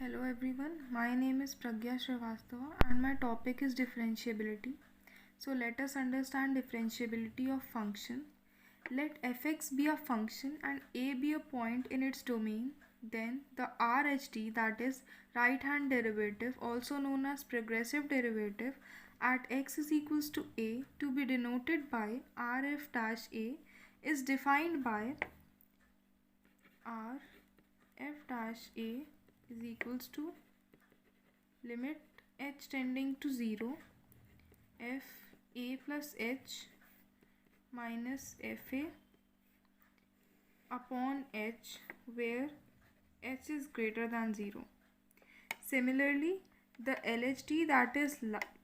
Hello everyone, my name is Pragya Srivastava and my topic is differentiability. So let us understand differentiability of function. Let fx be a function and a be a point in its domain. Then the RHD, that is right hand derivative, also known as progressive derivative at x is equals to a, to be denoted by Rf dash a, is defined by Rf dash a is equals to limit h tending to 0 f a plus h minus f a upon h where h is greater than 0. Similarly, the LHD, that is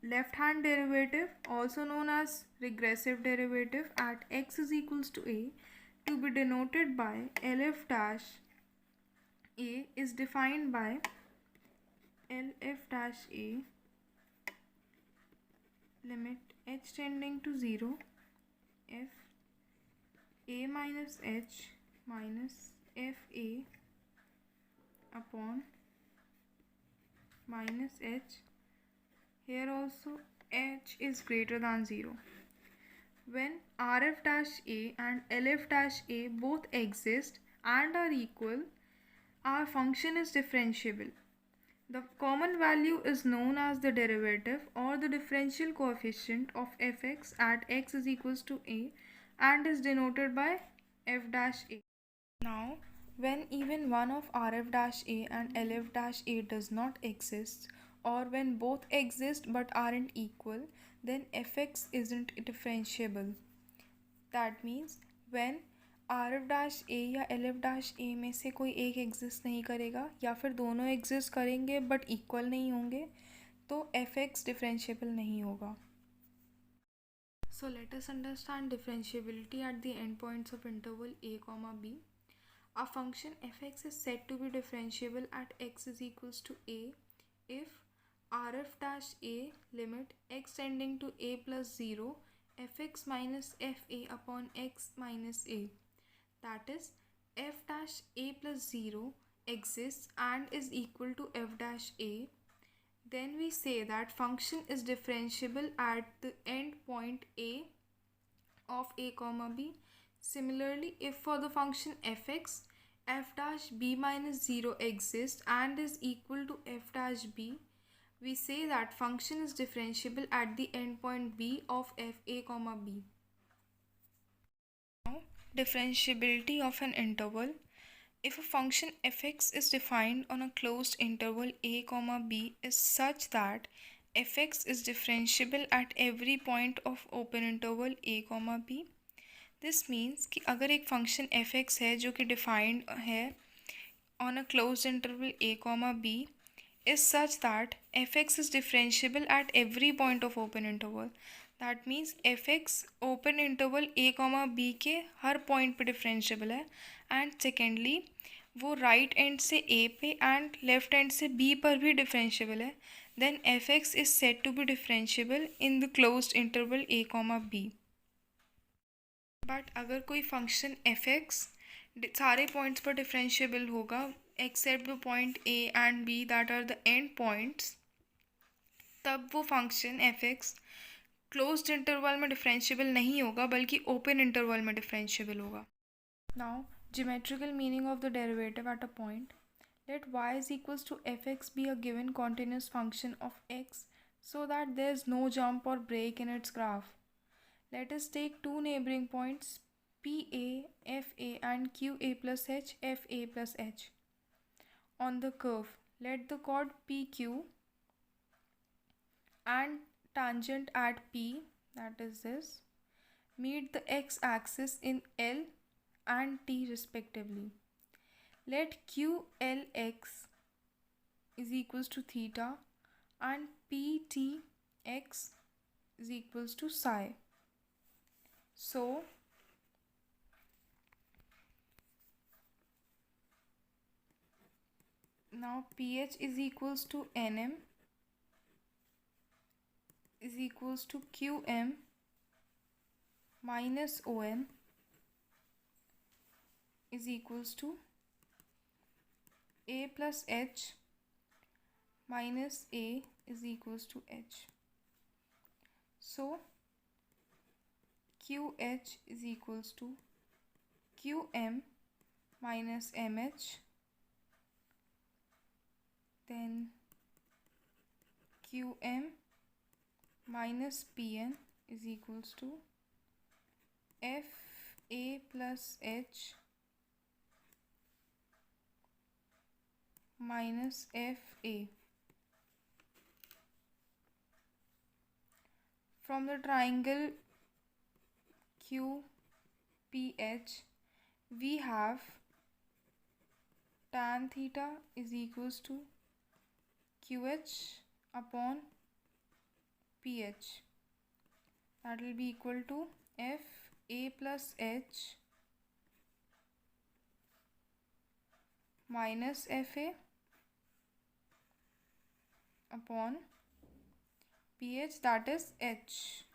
left hand derivative, also known as regressive derivative at x is equals to a, to be denoted by LF dash a, is defined by LF dash a limit h tending to 0 f a minus h minus f a upon minus h. Here also h is greater than 0. When Rf dash a and Lf dash a both exist and are equal, our function is differentiable. The common value is known as the derivative or the differential coefficient of fx at x is equals to a and is denoted by f dash a. Now, when even one of Rf dash a and Lf dash a does not exist, or when both exist but aren't equal, then fx isn't differentiable. That means when RF dash ए या LF dash ए में से कोई एक exist नहीं करेगा या फिर दोनों एग्जिस्ट करेंगे बट इक्वल नहीं होंगे तो fx डिफरेंशिएबल नहीं होगा. So let us understand differentiability at the endpoints of interval a comma b. A function fx is said to be differentiable at x is equals to a if Rf dash a limit x tending to a plus 0 fx minus fa upon x minus a, that is f dash a plus 0 exists and is equal to f dash a, then we say that function is differentiable at the end point a of a comma b. Similarly, if for the function fx, f dash b minus 0 exists and is equal to f dash b, we say that function is differentiable at the endpoint b of f a comma b. Now, differentiability of an interval. If a function fx is defined on a closed interval a comma b is such that fx is differentiable at every point of open interval a comma b, this means कि अगर एक function fx है जो कि defined है on a closed interval a comma b is such that fx is differentiable at every point of open interval. That means fx open interval a comma b के हर point पे differentiable है. And secondly, वो right end से a पे end left end से b पर भी डिफरेंशिएबल है. Then fx is said to be differentiable in the closed interval a comma b. But अगर कोई फंक्शन fx सारे पॉइंट्स पर डिफरेंशिएबल होगा except the point a and b that are the end points, तब वो function fx closed interval में differentiable नहीं होगा बल्कि ओपन इंटरवल में डिफरेंशिएबल होगा. Now geometrical meaning of the derivative at a point. Let y is equals to fx be a given continuous function of x so that there is no jump or break in its graph. Let us take two neighboring points PA, FA and QA plus H, FA plus H. On the curve, let the chord PQ and tangent at P, that is this, meet the x-axis in L and t respectively. Let QLX is equals to theta and PTX is equals to psi. So now PH is equals to NM is equals to QM minus OM is equals to a plus h minus A is equals to H. So QH is equals to QM minus MH, then QM minus PN is equals to FA plus H minus FA. From the triangle QPH, we have tan theta is equals to QH upon PH. That will be equal to FA plus H minus FA upon PH, that is H.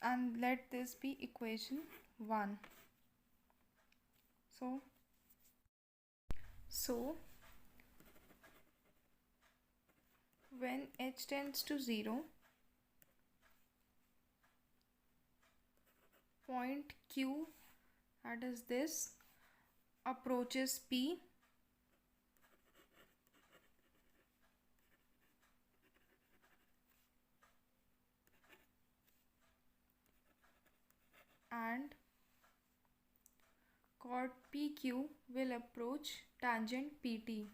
And let this be equation 1. So when H tends to 0, point Q, that is this, approaches P, and chord PQ will approach tangent PT.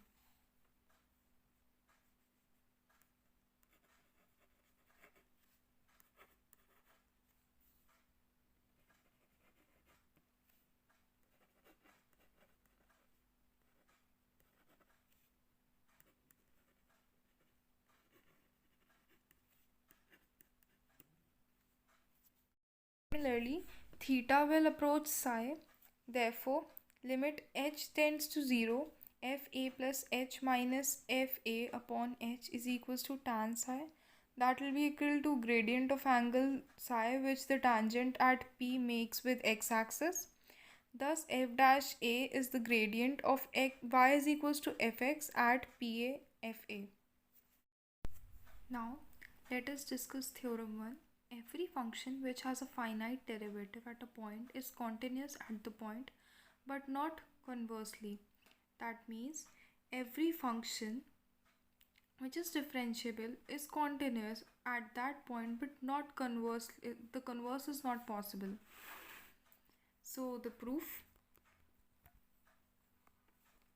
Similarly, theta will approach psi. Therefore, limit H tends to 0, Fa plus H minus Fa upon H is equals to tan psi. That will be equal to gradient of angle psi which the tangent at P makes with x-axis. Thus, f dash a is the gradient of y is equals to fx at PA Fa. Now, let us discuss theorem 1. Every function which has a finite derivative at a point is continuous at the point but not conversely. That means every function which is differentiable is continuous at that point but not converse. The converse is not possible. So the proof.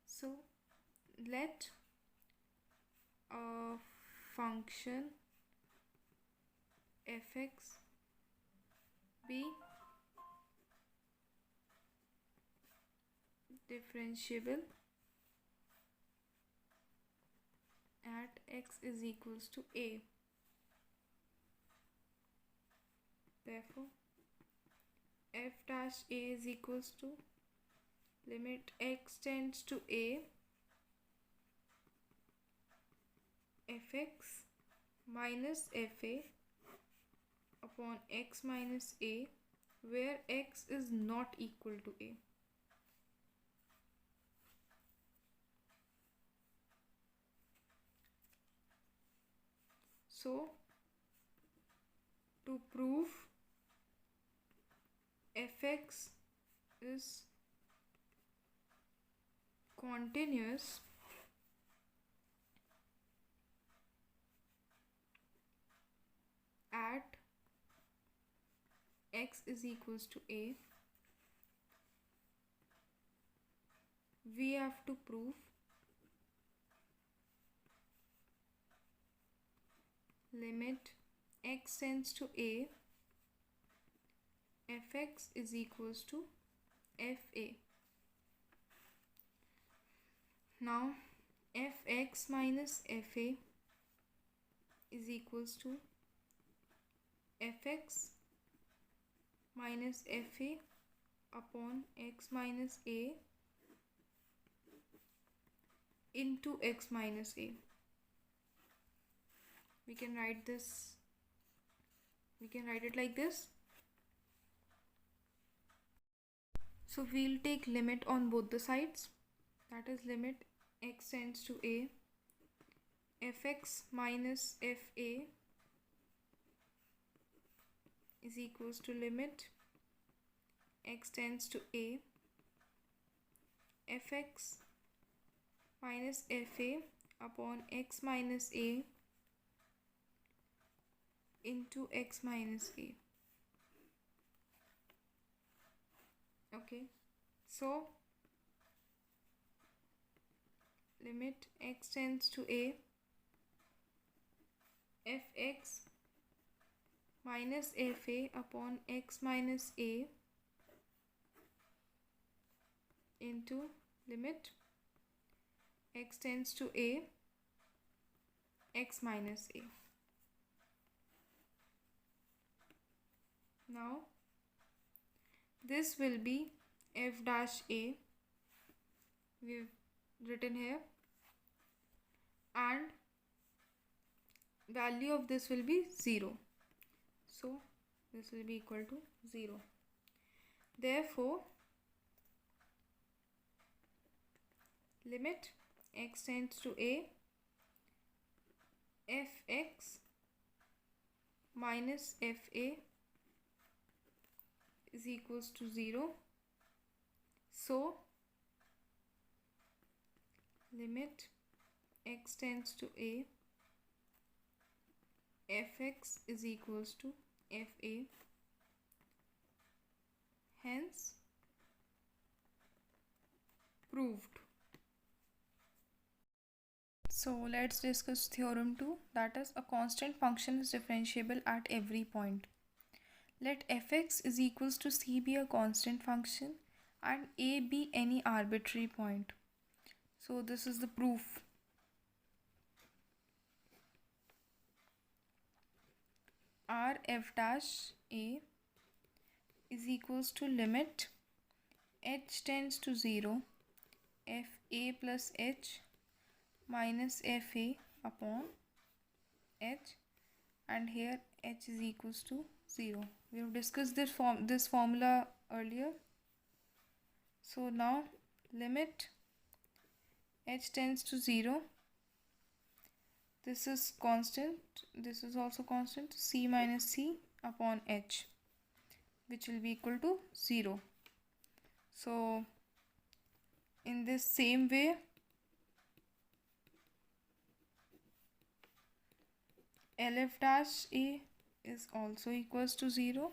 So let a function fx be differentiable at x is equals to a. Therefore, f dash a is equals to limit x tends to a fx minus fa upon x minus a, where x is not equal to a. So, to prove fx is continuous, at x is equals to a, we have to prove limit x tends to a fx is equals to fa. Now fx minus fa is equals to fx minus fa upon x minus a into x minus a. We can write it like this. So we'll take limit on both the sides, that is limit x tends to a fx minus fa is equals to limit x tends to a, fx minus fa upon x minus a into x minus a. Okay, so limit x tends to a, fx minus fa upon x minus a into limit x tends to a, x minus a. Now this will be f dash a, we've written here, and value of this will be 0. So this will be equal to 0. Therefore, limit x tends to a, fx minus fa is equals to 0. So limit x tends to a, fx is equals to fa. Hence proved. So let's discuss theorem 2, that is, a constant function is differentiable at every point. Let fx is equals to c be a constant function and a be any arbitrary point. So this is the proof. R f dash a is equals to limit h tends to 0, fa plus h minus fa upon h, and here h is equals to 0. We have discussed this formula earlier. So now limit h tends to 0, this is constant, this is also constant, c minus c upon h, which will be equal to 0. So in this same way, LF dash A is also equals to 0.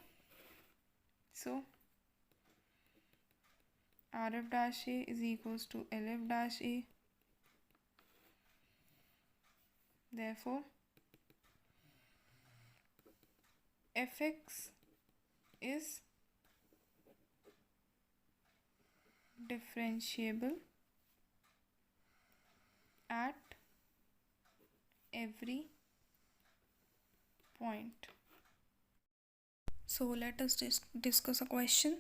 So RF dash A is equals to LF dash A. Therefore, Fx is differentiable at every point. So let us discuss a question.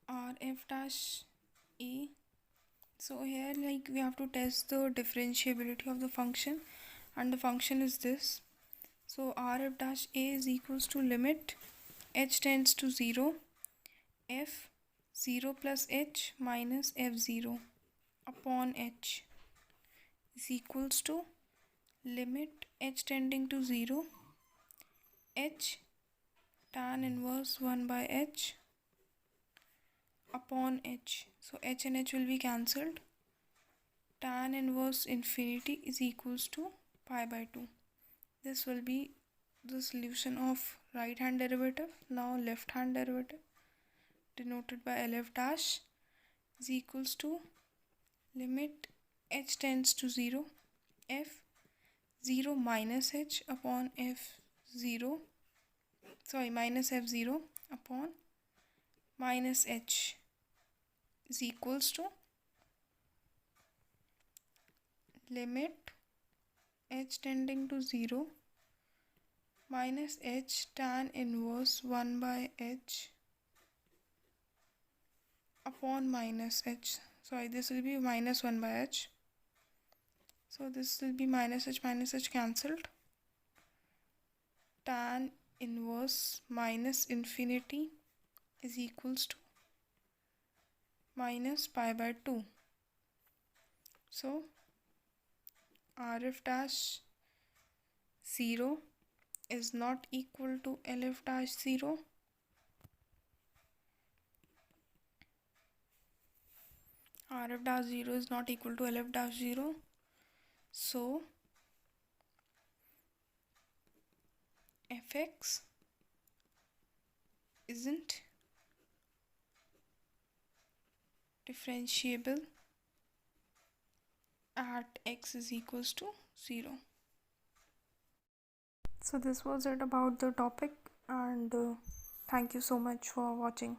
Rf dash A. So here, like, we have to test the differentiability of the function, and the function is this. So Rf dash A is equals to limit h tends to 0, f 0 plus h minus f0 upon h is equals to limit h tending to 0, h tan inverse 1 by h upon h. So h and h will be cancelled. Tan inverse infinity is equals to pi by 2. This will be the solution of right hand derivative. Now left hand derivative, denoted by LF dash, is equals to limit h tends to 0, f 0 minus h upon f0, minus f0 upon minus h is equals to limit h tending to 0 minus h tan inverse 1 by h upon minus h. This will be minus 1 by h. So this will be minus h cancelled. Tan inverse minus infinity is equals to minus pi by 2. So Rf dash 0 is not equal to Lf dash 0, Rf dash 0 is not equal to Lf dash 0, so Fx isn't differentiable at x is equals to 0. So this was it about the topic, and thank you so much for watching.